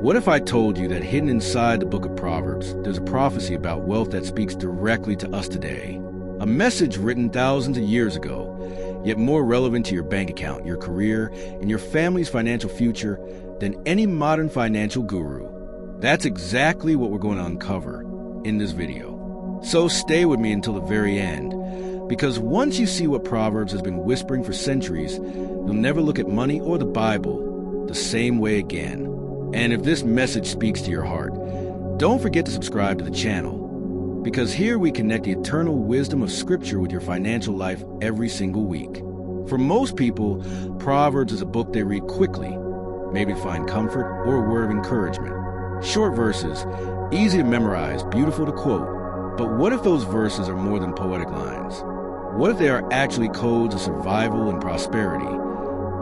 What if I told you that hidden inside the Book of Proverbs, there's a prophecy about wealth that speaks directly to us today? A message written thousands of years ago, yet more relevant to your bank account, your career, and your family's financial future than any modern financial guru. That's exactly what we're going to uncover in this video. So stay with me until the very end, because once you see what Proverbs has been whispering for centuries, you'll never look at money or the Bible the same way again. And if this message speaks to your heart, don't forget to subscribe to the channel, because here we connect the eternal wisdom of Scripture with your financial life every single week. For most people, Proverbs is a book they read quickly, maybe to find comfort or a word of encouragement. Short verses, easy to memorize, beautiful to quote. But what if those verses are more than poetic lines? What if they are actually codes of survival and prosperity,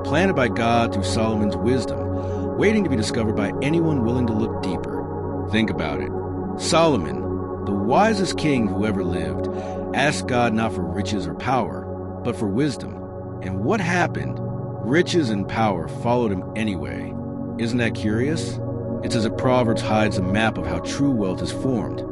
planted by God through Solomon's wisdom, waiting to be discovered by anyone willing to look deeper? Think about it. Solomon, the wisest king who ever lived, asked God not for riches or power, but for wisdom. And what happened? Riches and power followed him anyway. Isn't that curious? It's as if Proverbs hides a map of how true wealth is formed.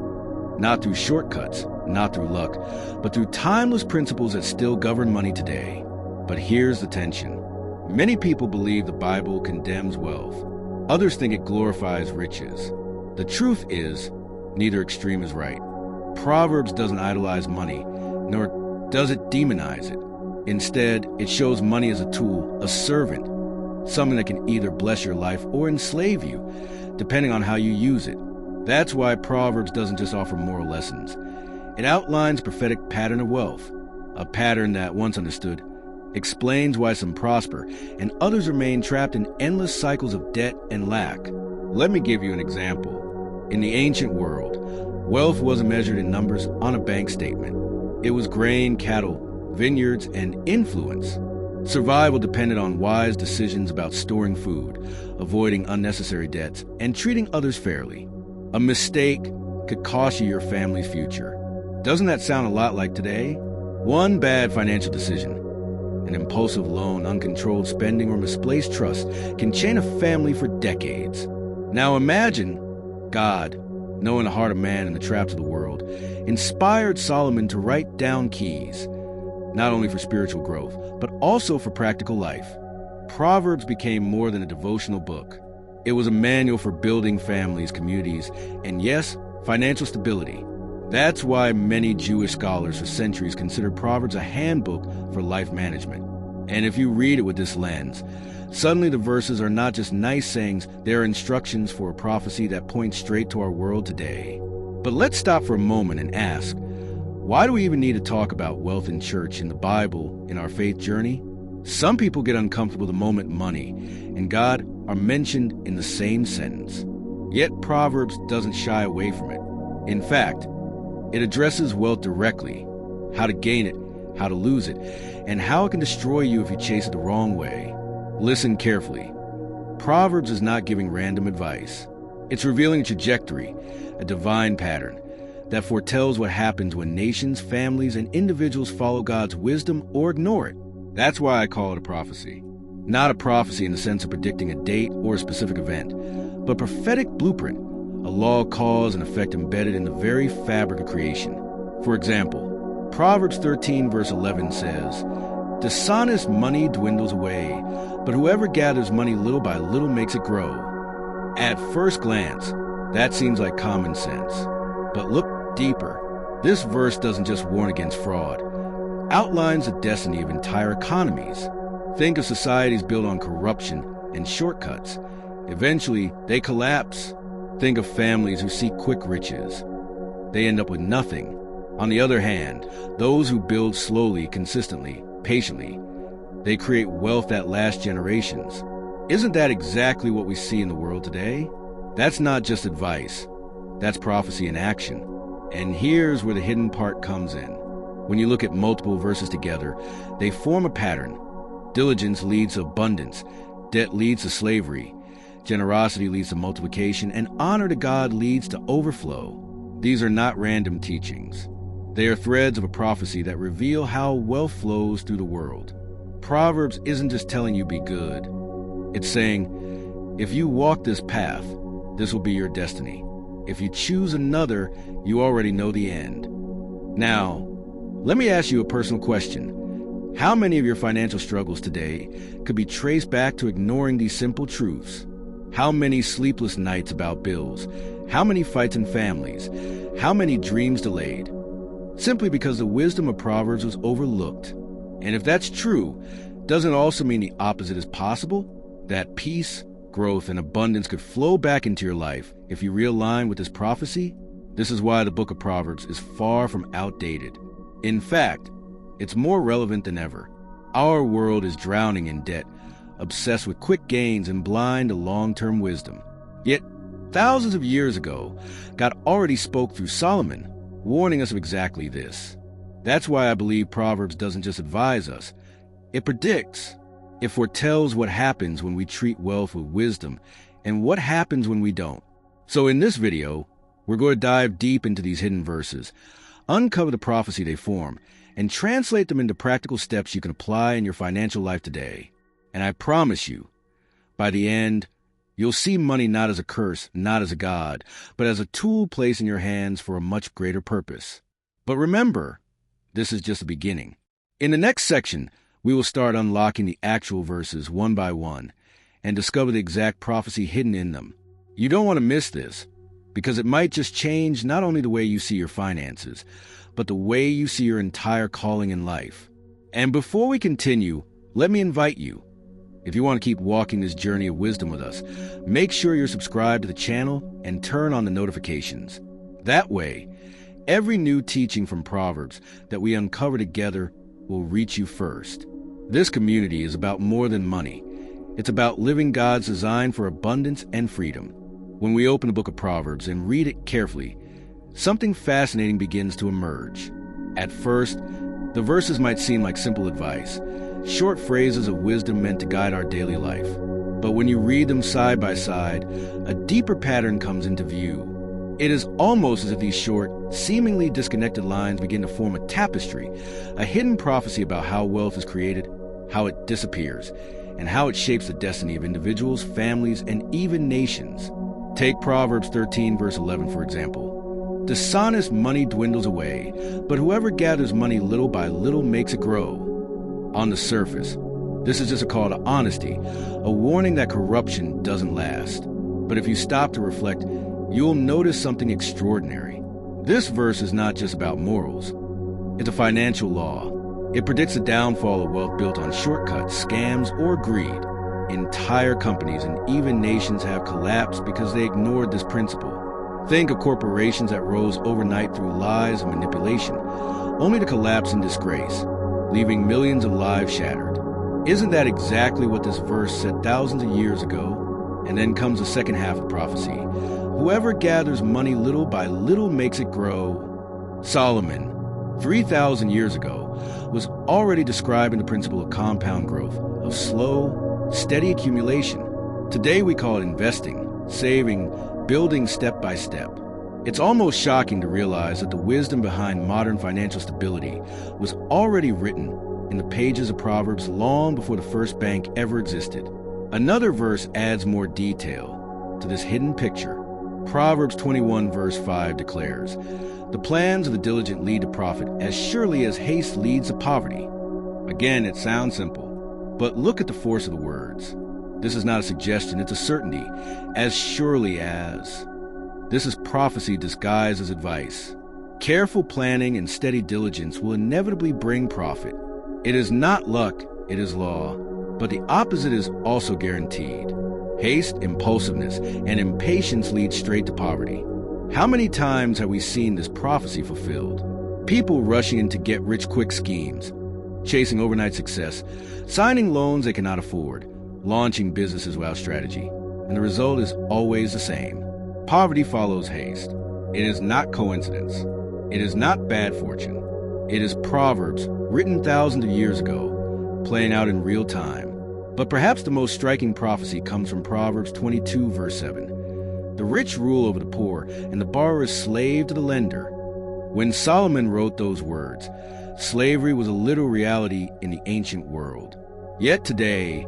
Not through shortcuts, not through luck, but through timeless principles that still govern money today. But here's the tension. Many people believe the Bible condemns wealth. Others think it glorifies riches. The truth is, neither extreme is right. Proverbs doesn't idolize money, nor does it demonize it. Instead, it shows money as a tool, a servant, something that can either bless your life or enslave you, depending on how you use it. That's why Proverbs doesn't just offer moral lessons. It outlines a prophetic pattern of wealth, a pattern that, once understood, explains why some prosper and others remain trapped in endless cycles of debt and lack. Let me give you an example. In the ancient world, wealth wasn't measured in numbers on a bank statement. It was grain, cattle, vineyards, and influence. Survival depended on wise decisions about storing food, avoiding unnecessary debts, and treating others fairly. A mistake could cost you your family's future. Doesn't that sound a lot like today? One bad financial decision, an impulsive loan, uncontrolled spending, or misplaced trust can chain a family for decades. Now imagine God, knowing the heart of man and the traps of the world, inspired Solomon to write down keys, not only for spiritual growth, but also for practical life. Proverbs became more than a devotional book. It was a manual for building families, communities, and yes, financial stability. That's why many Jewish scholars for centuries consider Proverbs a handbook for life management. And if you read it with this lens, suddenly the verses are not just nice sayings, they are instructions for a prophecy that points straight to our world today. But let's stop for a moment and ask, why do we even need to talk about wealth in church, in the Bible, in our faith journey? Some people get uncomfortable the moment money and God are mentioned in the same sentence. Yet Proverbs doesn't shy away from it. In fact, it addresses wealth directly, how to gain it, how to lose it, and how it can destroy you if you chase it the wrong way. Listen carefully. Proverbs is not giving random advice. It's revealing a trajectory, a divine pattern that foretells what happens when nations, families, and individuals follow God's wisdom or ignore it. That's why I call it a prophecy. Not a prophecy in the sense of predicting a date or a specific event, but a prophetic blueprint, a law, cause, and effect embedded in the very fabric of creation. For example, Proverbs 13 verse 11 says, "Dishonest money dwindles away, but whoever gathers money little by little makes it grow." At first glance, that seems like common sense. But look deeper. This verse doesn't just warn against fraud. It outlines the destiny of entire economies. Think of societies built on corruption and shortcuts. Eventually, they collapse. Think of families who seek quick riches. They end up with nothing. On the other hand, those who build slowly, consistently, patiently, they create wealth that lasts generations. Isn't that exactly what we see in the world today? That's not just advice. That's prophecy in action. And here's where the hidden part comes in. When you look at multiple verses together, they form a pattern. Diligence leads to abundance. Debt leads to slavery. Generosity leads to multiplication. And honor to God leads to overflow. These are not random teachings. They are threads of a prophecy that reveal how wealth flows through the world. Proverbs isn't just telling you be good. It's saying, if you walk this path, this will be your destiny. If you choose another, you already know the end. Now, let me ask you a personal question. How many of your financial struggles today could be traced back to ignoring these simple truths? How many sleepless nights about bills? How many fights in families? How many dreams delayed? Simply because the wisdom of Proverbs was overlooked. And if that's true, doesn't it also mean the opposite is possible? That peace, growth, and abundance could flow back into your life if you realign with this prophecy? This is why the Book of Proverbs is far from outdated. In fact, it's more relevant than ever. Our world is drowning in debt, obsessed with quick gains and blind to long-term wisdom. Yet, thousands of years ago, God already spoke through Solomon, warning us of exactly this. That's why I believe Proverbs doesn't just advise us. It predicts. It foretells what happens when we treat wealth with wisdom and what happens when we don't. So in this video, we're going to dive deep into these hidden verses, uncover the prophecy they form, and translate them into practical steps you can apply in your financial life today. And I promise you, by the end, you'll see money not as a curse, not as a god, but as a tool placed in your hands for a much greater purpose. But remember, this is just the beginning. In the next section, we will start unlocking the actual verses one by one and discover the exact prophecy hidden in them. You don't want to miss this, because it might just change not only the way you see your finances, but the way you see your entire calling in life. And before we continue, let me invite you, if you want to keep walking this journey of wisdom with us, make sure you're subscribed to the channel and turn on the notifications. That way, every new teaching from Proverbs that we uncover together will reach you first. This community is about more than money. It's about living God's design for abundance and freedom. When we open the Book of Proverbs and read it carefully, something fascinating begins to emerge. At first, the verses might seem like simple advice, short phrases of wisdom meant to guide our daily life. But when you read them side by side, a deeper pattern comes into view. It is almost as if these short, seemingly disconnected lines begin to form a tapestry, a hidden prophecy about how wealth is created, how it disappears, and how it shapes the destiny of individuals, families, and even nations. Take Proverbs 13, verse 11, for example. Dishonest money dwindles away, but whoever gathers money little by little makes it grow. On the surface, this is just a call to honesty, a warning that corruption doesn't last. But if you stop to reflect, you'll notice something extraordinary. This verse is not just about morals. It's a financial law. It predicts the downfall of wealth built on shortcuts, scams, or greed. Entire companies and even nations have collapsed because they ignored this principle. Think of corporations that rose overnight through lies and manipulation, only to collapse in disgrace, leaving millions of lives shattered. Isn't that exactly what this verse said thousands of years ago? And then comes the second half of prophecy. Whoever gathers money little by little makes it grow. Solomon, 3,000 years ago, was already describing the principle of compound growth, of slow, steady accumulation. Today we call it investing, saving, building step by step. It's almost shocking to realize that the wisdom behind modern financial stability was already written in the pages of Proverbs long before the first bank ever existed. Another verse adds more detail to this hidden picture. Proverbs 21 verse 5 declares, "The plans of the diligent lead to profit as surely as haste leads to poverty." Again, it sounds simple, but look at the force of the words. This is not a suggestion, it's a certainty. As surely as. This is prophecy disguised as advice. Careful planning and steady diligence will inevitably bring profit. It is not luck, it is law. But the opposite is also guaranteed. Haste, impulsiveness, and impatience lead straight to poverty. How many times have we seen this prophecy fulfilled? People rushing into get-rich-quick schemes, chasing overnight success, signing loans they cannot afford, launching businesses without strategy. And the result is always the same. Poverty follows haste. It is not coincidence. It is not bad fortune. It is Proverbs, written thousands of years ago, playing out in real time. But perhaps the most striking prophecy comes from Proverbs 22, verse 7. The rich rule over the poor, and the borrower is slave to the lender. When Solomon wrote those words, slavery was a literal reality in the ancient world. Yet today,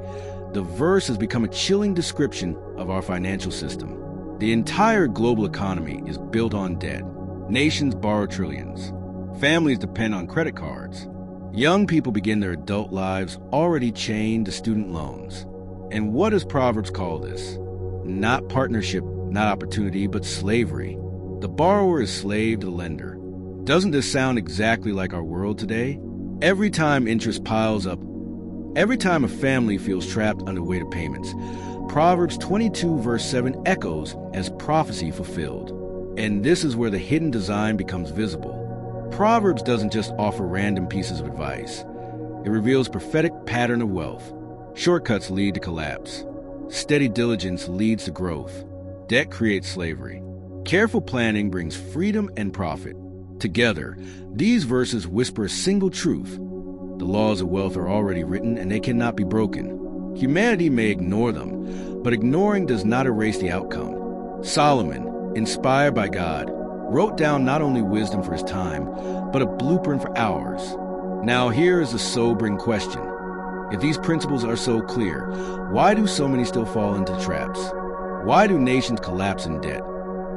the verse has become a chilling description of our financial system. The entire global economy is built on debt. Nations borrow trillions. Families depend on credit cards. Young people begin their adult lives already chained to student loans. And what does Proverbs call this? Not partnership, not opportunity, but slavery. The borrower is slave to the lender. Doesn't this sound exactly like our world today? Every time interest piles up, every time a family feels trapped under the weight of payments, Proverbs 22 verse 7 echoes as prophecy fulfilled. And this is where the hidden design becomes visible. Proverbs doesn't just offer random pieces of advice. It reveals prophetic pattern of wealth. Shortcuts lead to collapse. Steady diligence leads to growth. Debt creates slavery. Careful planning brings freedom and profit. Together, these verses whisper a single truth. The laws of wealth are already written and they cannot be broken. Humanity may ignore them, but ignoring does not erase the outcome. Solomon, inspired by God, wrote down not only wisdom for his time, but a blueprint for ours. Now here is a sobering question. If these principles are so clear, why do so many still fall into traps? Why do nations collapse in debt?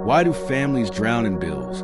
Why do families drown in bills?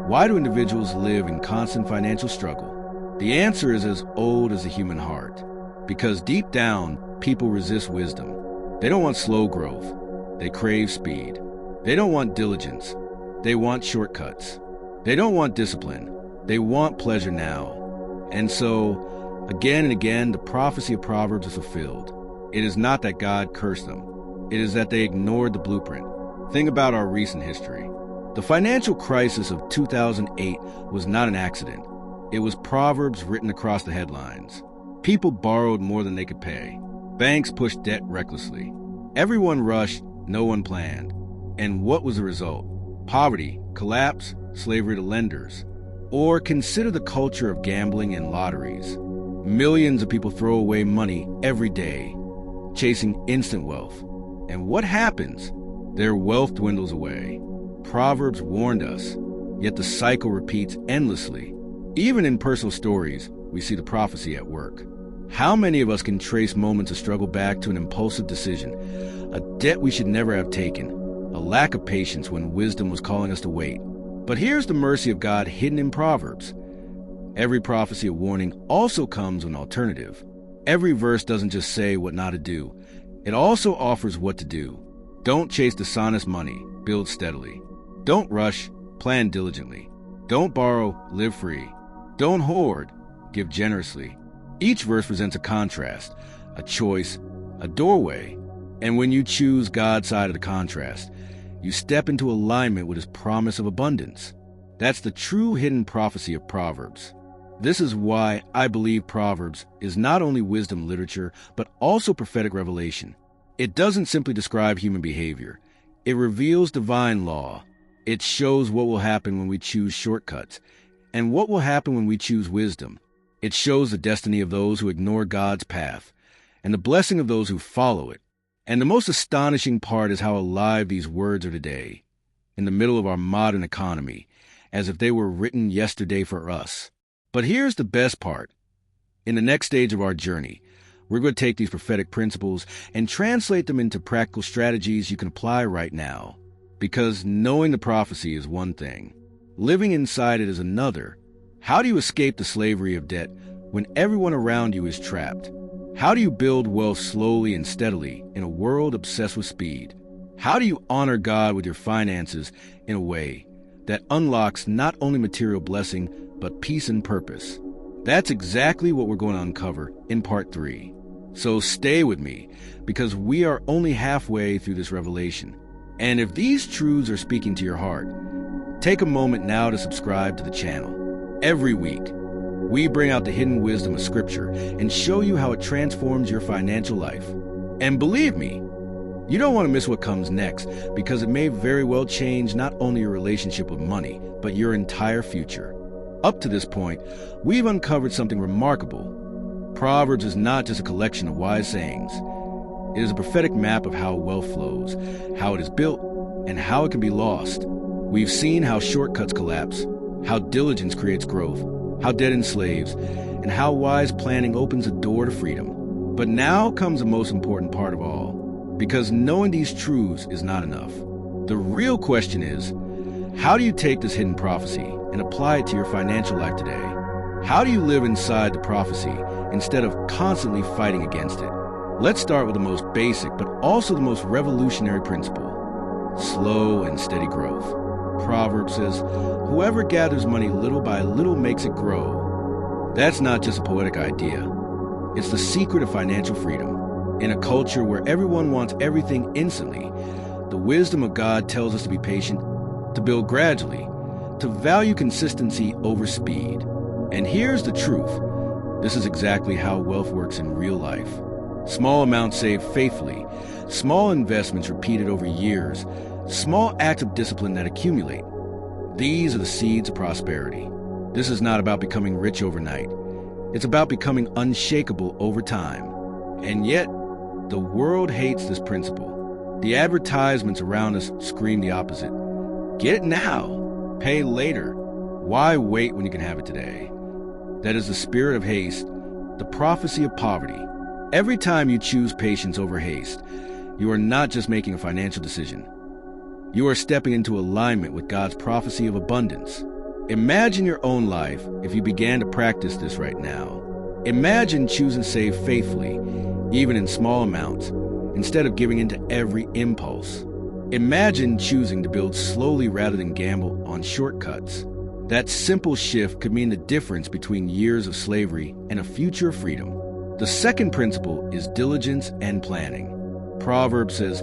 Why do individuals live in constant financial struggle? The answer is as old as the human heart. Because deep down, people resist wisdom. They don't want slow growth. They crave speed. They don't want diligence. They want shortcuts. They don't want discipline. They want pleasure now. And so, again and again, the prophecy of Proverbs is fulfilled. It is not that God cursed them. It is that they ignored the blueprint. Think about our recent history. The financial crisis of 2008 was not an accident. It was Proverbs written across the headlines. People borrowed more than they could pay. Banks pushed debt recklessly. Everyone rushed, no one planned. And what was the result? Poverty, collapse, slavery to lenders. Or consider the culture of gambling and lotteries. Millions of people throw away money every day, chasing instant wealth. And what happens? Their wealth dwindles away. Proverbs warned us, yet the cycle repeats endlessly. Even in personal stories, we see the prophecy at work. How many of us can trace moments of struggle back to an impulsive decision, a debt we should never have taken, a lack of patience when wisdom was calling us to wait? But here's the mercy of God hidden in Proverbs. Every prophecy of warning also comes with an alternative. Every verse doesn't just say what not to do. It also offers what to do. Don't chase dishonest money, build steadily. Don't rush, plan diligently. Don't borrow, live free. Don't hoard, give generously. Each verse presents a contrast, a choice, a doorway. And when you choose God's side of the contrast, you step into alignment with his promise of abundance. That's the true hidden prophecy of Proverbs. This is why I believe Proverbs is not only wisdom literature, but also prophetic revelation. It doesn't simply describe human behavior. It reveals divine law. It shows what will happen when we choose shortcuts, and what will happen when we choose wisdom. It shows the destiny of those who ignore God's path, and the blessing of those who follow it. And the most astonishing part is how alive these words are today, in the middle of our modern economy, as if they were written yesterday for us. But here's the best part. In the next stage of our journey, we're going to take these prophetic principles and translate them into practical strategies you can apply right now. Because knowing the prophecy is one thing. Living inside it is another. How do you escape the slavery of debt when everyone around you is trapped? How do you build wealth slowly and steadily in a world obsessed with speed? How do you honor God with your finances in a way that unlocks not only material blessing, but peace and purpose? That's exactly what we're going to uncover in part 3. So stay with me, because we are only halfway through this revelation. And if these truths are speaking to your heart, take a moment now to subscribe to the channel. Every week, we bring out the hidden wisdom of Scripture and show you how it transforms your financial life. And believe me, you don't want to miss what comes next, because it may very well change not only your relationship with money, but your entire future. Up to this point, we've uncovered something remarkable. Proverbs is not just a collection of wise sayings. It is a prophetic map of how wealth flows, how it is built, and how it can be lost. We've seen how shortcuts collapse, how diligence creates growth, how debt enslaves, and how wise planning opens a door to freedom. But now comes the most important part of all, because knowing these truths is not enough. The real question is, how do you take this hidden prophecy and apply it to your financial life today? How do you live inside the prophecy instead of constantly fighting against it? Let's start with the most basic, but also the most revolutionary principle: slow and steady growth. Proverbs says, whoever gathers money little by little makes it grow. That's not just a poetic idea. It's the secret of financial freedom. In a culture where everyone wants everything instantly, the wisdom of God tells us to be patient, to build gradually, to value consistency over speed. And here's the truth. This is exactly how wealth works in real life. Small amounts saved faithfully, small investments repeated over years, small acts of discipline that accumulate. These are the seeds of prosperity. This is not about becoming rich overnight. It's about becoming unshakable over time. And yet, the world hates this principle. The advertisements around us scream the opposite. Get it now. Pay later. Why wait when you can have it today? That is the spirit of haste, the prophecy of poverty. Every time you choose patience over haste, you are not just making a financial decision. You are stepping into alignment with God's prophecy of abundance. Imagine your own life if you began to practice this right now. Imagine choosing to save faithfully, even in small amounts, instead of giving into every impulse. Imagine choosing to build slowly rather than gamble on shortcuts. That simple shift could mean the difference between years of slavery and a future of freedom. The second principle is diligence and planning. Proverbs says,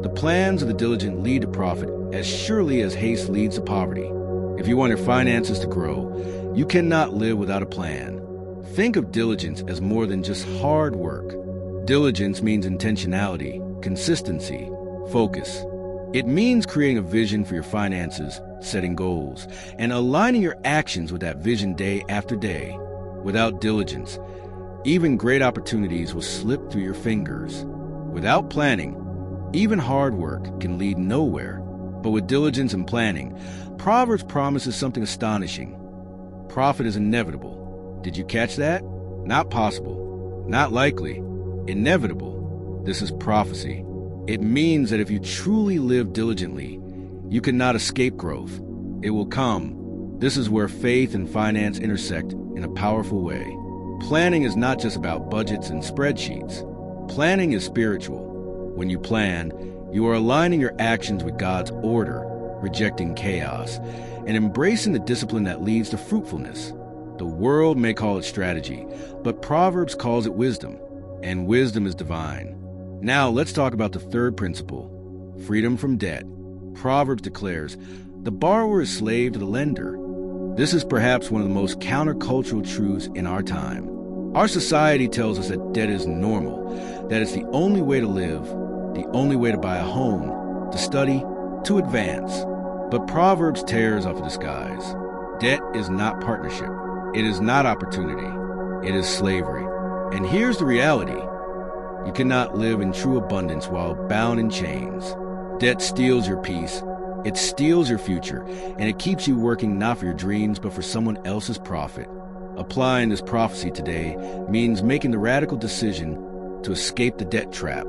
the plans of the diligent lead to profit as surely as haste leads to poverty. If you want your finances to grow, you cannot live without a plan. Think of diligence as more than just hard work. Diligence means intentionality, consistency, focus. It means creating a vision for your finances, setting goals, and aligning your actions with that vision day after day. Without diligence, even great opportunities will slip through your fingers. Without planning, even hard work can lead nowhere. But with diligence and planning, Proverbs promises something astonishing. Profit is inevitable. Did you catch that? Not possible. Not likely. Inevitable. This is prophecy. It means that if you truly live diligently, you cannot escape growth. It will come. This is where faith and finance intersect in a powerful way. Planning is not just about budgets and spreadsheets. Planning is spiritual. When you plan, you are aligning your actions with God's order, rejecting chaos, and embracing the discipline that leads to fruitfulness. The world may call it strategy, but Proverbs calls it wisdom, and wisdom is divine. Now let's talk about the third principle, freedom from debt. Proverbs declares, the borrower is slave to the lender. This is perhaps one of the most countercultural truths in our time. Our society tells us that debt is normal, that it's the only way to live, the only way to buy a home, to study, to advance. But Proverbs tears off a disguise. Debt is not partnership. It is not opportunity. It is slavery. And here's the reality. You cannot live in true abundance while bound in chains. Debt steals your peace. It steals your future, and it keeps you working not for your dreams, but for someone else's profit. Applying this prophecy today means making the radical decision to escape the debt trap.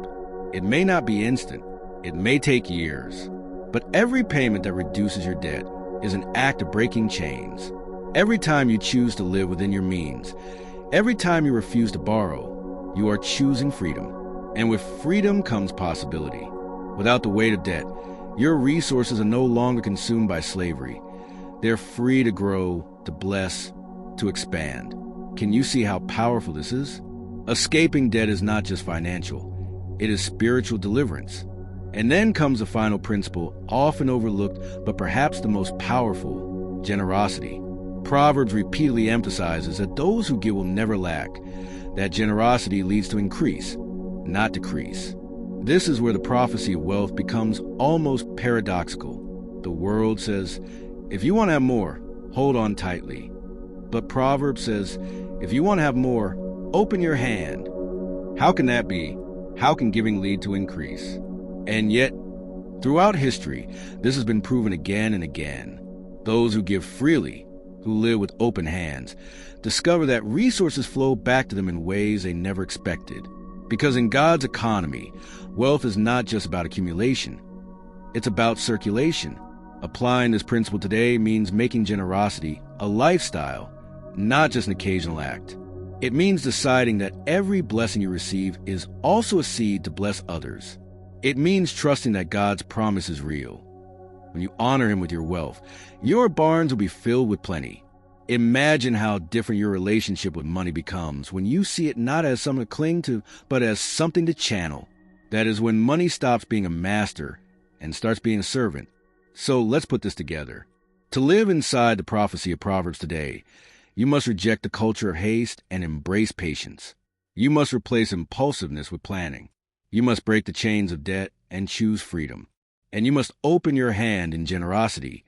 It may not be instant. It may take years. But every payment that reduces your debt is an act of breaking chains. Every time you choose to live within your means, every time you refuse to borrow, you are choosing freedom. And with freedom comes possibility. Without the weight of debt, your resources are no longer consumed by slavery. They're free to grow, to bless, to expand. Can you see how powerful this is? Escaping debt is not just financial. It is spiritual deliverance. And then comes the final principle, often overlooked, but perhaps the most powerful, generosity. Proverbs repeatedly emphasizes that those who give will never lack, that generosity leads to increase, not decrease. This is where the prophecy of wealth becomes almost paradoxical. The world says, if you want to have more, hold on tightly. But Proverbs says, if you want to have more, open your hand. How can that be? How can giving lead to increase? And yet, throughout history, this has been proven again and again. Those who give freely, who live with open hands, discover that resources flow back to them in ways they never expected. Because in God's economy, wealth is not just about accumulation. It's about circulation. Applying this principle today means making generosity a lifestyle, not just an occasional act. It means deciding that every blessing you receive is also a seed to bless others. It means trusting that God's promise is real. When you honor Him with your wealth, your barns will be filled with plenty. Imagine how different your relationship with money becomes when you see it not as something to cling to, but as something to channel. That is when money stops being a master and starts being a servant. So let's put this together. To live inside the prophecy of Proverbs today, you must reject the culture of haste and embrace patience. You must replace impulsiveness with planning. You must break the chains of debt and choose freedom. And you must open your hand in generosity,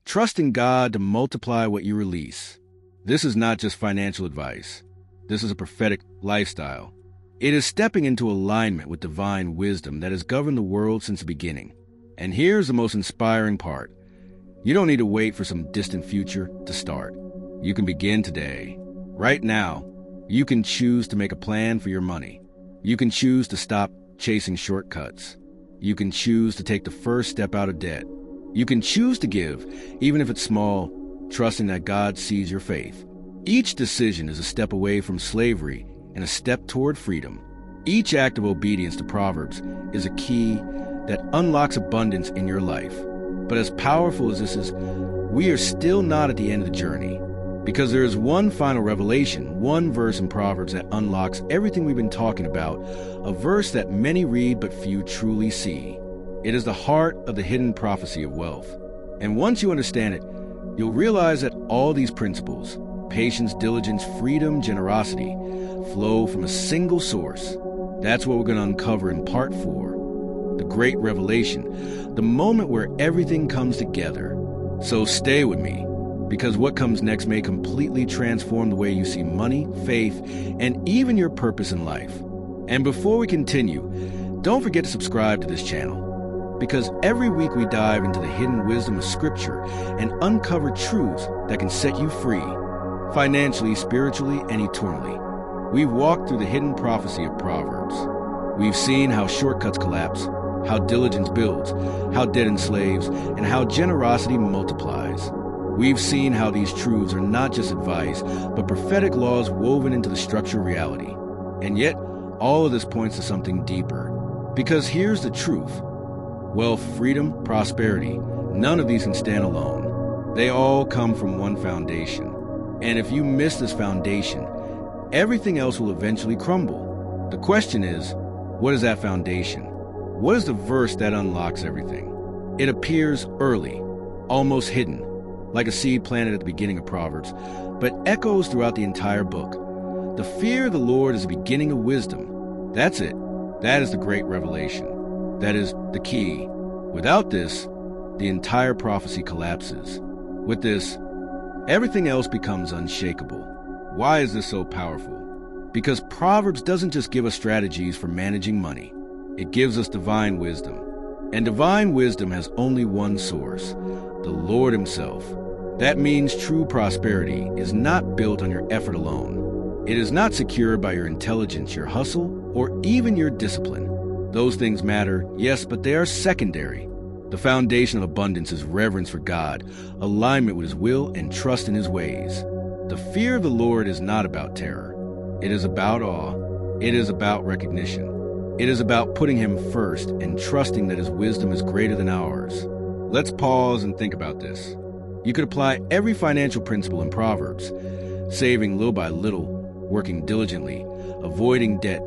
trusting God to multiply what you release. This is not just financial advice. This is a prophetic lifestyle. It is stepping into alignment with divine wisdom that has governed the world since the beginning. And here's the most inspiring part. You don't need to wait for some distant future to start. You can begin today. Right now, you can choose to make a plan for your money. You can choose to stop chasing shortcuts. You can choose to take the first step out of debt. You can choose to give, even if it's small, trusting that God sees your faith. Each decision is a step away from slavery and a step toward freedom. Each act of obedience to Proverbs is a key that unlocks abundance in your life. But as powerful as this is, we are still not at the end of the journey. Because there is one final revelation, one verse in Proverbs that unlocks everything we've been talking about, a verse that many read but few truly see. It is the heart of the hidden prophecy of wealth. And once you understand it, you'll realize that all these principles, patience, diligence, freedom, generosity, flow from a single source. That's what we're going to uncover in part 4, the great revelation, the moment where everything comes together. So stay with me, because what comes next may completely transform the way you see money, faith, and even your purpose in life. And before we continue, don't forget to subscribe to this channel, because every week we dive into the hidden wisdom of Scripture and uncover truths that can set you free, financially, spiritually, and eternally. We've walked through the hidden prophecy of Proverbs. We've seen how shortcuts collapse, how diligence builds, how debt enslaves, and how generosity multiplies. We've seen how these truths are not just advice, but prophetic laws woven into the structure of reality. And yet, all of this points to something deeper. Because here's the truth. Wealth, freedom, prosperity, none of these can stand alone. They all come from one foundation. And if you miss this foundation, everything else will eventually crumble. The question is, what is that foundation? What is the verse that unlocks everything? It appears early, almost hidden, like a seed planted at the beginning of Proverbs, but echoes throughout the entire book. The fear of the Lord is the beginning of wisdom. That's it. That is the great revelation. That is the key. Without this, the entire prophecy collapses. With this, everything else becomes unshakable. Why is this so powerful? Because Proverbs doesn't just give us strategies for managing money. It gives us divine wisdom. And divine wisdom has only one source, the Lord Himself. That means true prosperity is not built on your effort alone. It is not secured by your intelligence, your hustle, or even your discipline. Those things matter, yes, but they are secondary. The foundation of abundance is reverence for God, alignment with His will, and trust in His ways. The fear of the Lord is not about terror. It is about awe. It is about recognition. It is about putting Him first and trusting that His wisdom is greater than ours. Let's pause and think about this. You could apply every financial principle in Proverbs, saving little by little, working diligently, avoiding debt,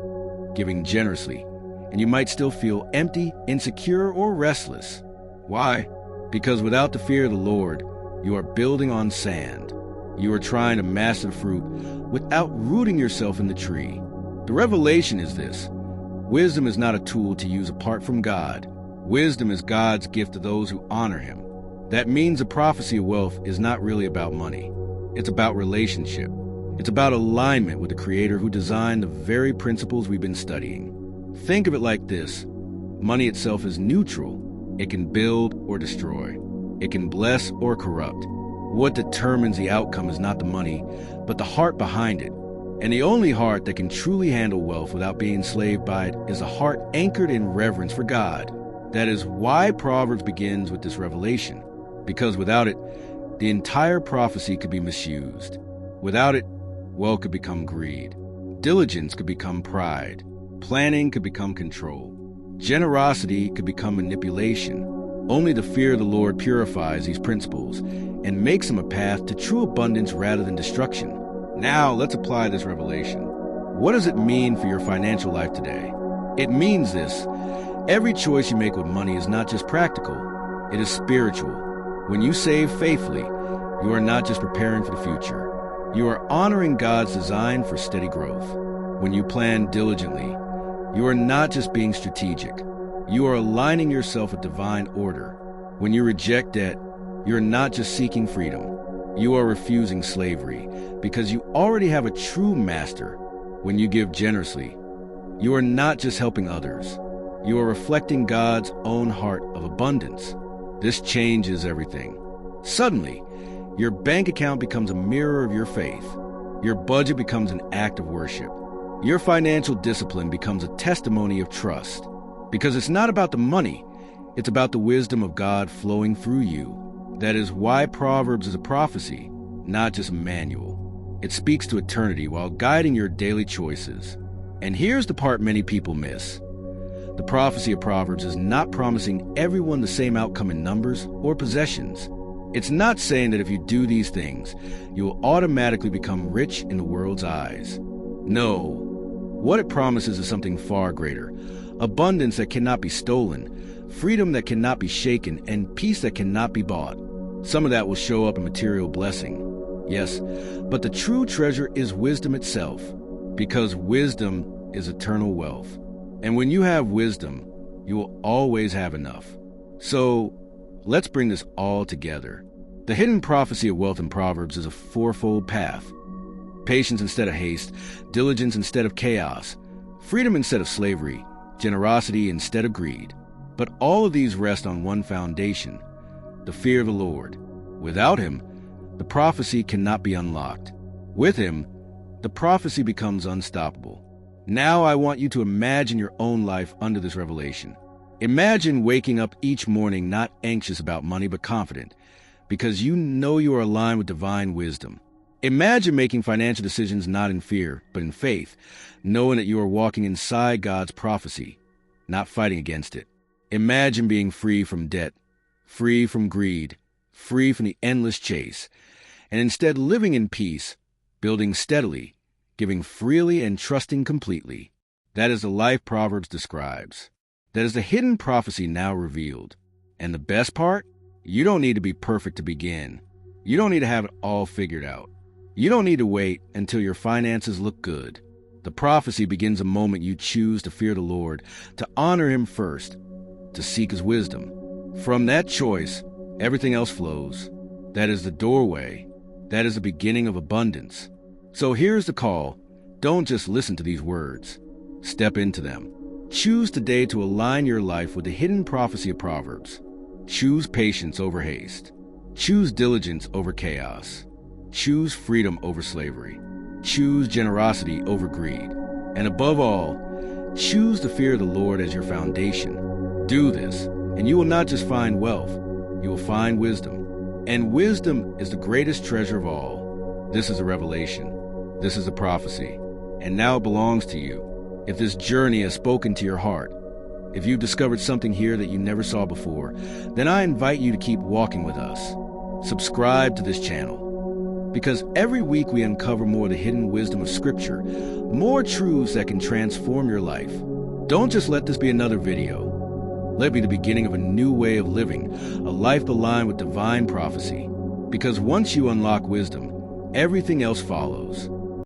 giving generously, and you might still feel empty, insecure, or restless. Why? Because without the fear of the Lord, you are building on sand. You are trying to master the fruit without rooting yourself in the tree. The revelation is this. Wisdom is not a tool to use apart from God. Wisdom is God's gift to those who honor Him. That means the prophecy of wealth is not really about money. It's about relationship. It's about alignment with the Creator who designed the very principles we've been studying. Think of it like this. Money itself is neutral. It can build or destroy. It can bless or corrupt. What determines the outcome is not the money, but the heart behind it. And the only heart that can truly handle wealth without being enslaved by it is a heart anchored in reverence for God. That is why Proverbs begins with this revelation, because without it, the entire prophecy could be misused. Without it, wealth could become greed. Diligence could become pride. Planning could become control. Generosity could become manipulation. Only the fear of the Lord purifies these principles and makes them a path to true abundance rather than destruction. Now, let's apply this revelation. What does it mean for your financial life today? It means this. Every choice you make with money is not just practical, it is spiritual. When you save faithfully, you are not just preparing for the future. You are honoring God's design for steady growth. When you plan diligently, you are not just being strategic. You are aligning yourself with divine order. When you reject debt, you are not just seeking freedom. You are refusing slavery because you already have a true master. When you give generously, you are not just helping others. You are reflecting God's own heart of abundance. This changes everything. Suddenly, your bank account becomes a mirror of your faith. Your budget becomes an act of worship. Your financial discipline becomes a testimony of trust. Because it's not about the money, it's about the wisdom of God flowing through you. That is why Proverbs is a prophecy, not just a manual. It speaks to eternity while guiding your daily choices. And here's the part many people miss. The prophecy of Proverbs is not promising everyone the same outcome in numbers or possessions. It's not saying that if you do these things, you will automatically become rich in the world's eyes. No. What it promises is something far greater. Abundance that cannot be stolen, freedom that cannot be shaken, and peace that cannot be bought. Some of that will show up in material blessing. Yes, but the true treasure is wisdom itself, because wisdom is eternal wealth. And when you have wisdom, you will always have enough. So, let's bring this all together. The hidden prophecy of wealth in Proverbs is a fourfold path. Patience instead of haste, diligence instead of chaos, freedom instead of slavery, generosity instead of greed. But all of these rest on one foundation, the fear of the Lord. Without him, the prophecy cannot be unlocked. With him, the prophecy becomes unstoppable. Now I want you to imagine your own life under this revelation. Imagine waking up each morning not anxious about money but confident, because you know you are aligned with divine wisdom. Imagine making financial decisions not in fear, but in faith, knowing that you are walking inside God's prophecy, not fighting against it. Imagine being free from debt, free from greed, free from the endless chase, and instead living in peace, building steadily, giving freely and trusting completely. That is the life Proverbs describes. That is the hidden prophecy now revealed. And the best part? You don't need to be perfect to begin. You don't need to have it all figured out. You don't need to wait until your finances look good. The prophecy begins the moment you choose to fear the Lord, to honor him first, to seek his wisdom. From that choice, everything else flows. That is the doorway. That is the beginning of abundance. So here's the call. Don't just listen to these words. Step into them. Choose today to align your life with the hidden prophecy of Proverbs. Choose patience over haste. Choose diligence over chaos. Choose freedom over slavery. Choose generosity over greed. And above all, choose the fear of the Lord as your foundation. Do this, and you will not just find wealth, you will find wisdom. And wisdom is the greatest treasure of all. This is a revelation. This is a prophecy. And now it belongs to you. If this journey has spoken to your heart, if you've discovered something here that you never saw before, then I invite you to keep walking with us. Subscribe to this channel. Because every week we uncover more of the hidden wisdom of Scripture, more truths that can transform your life. Don't just let this be another video. Let it be the beginning of a new way of living, a life aligned with divine prophecy. Because once you unlock wisdom, everything else follows.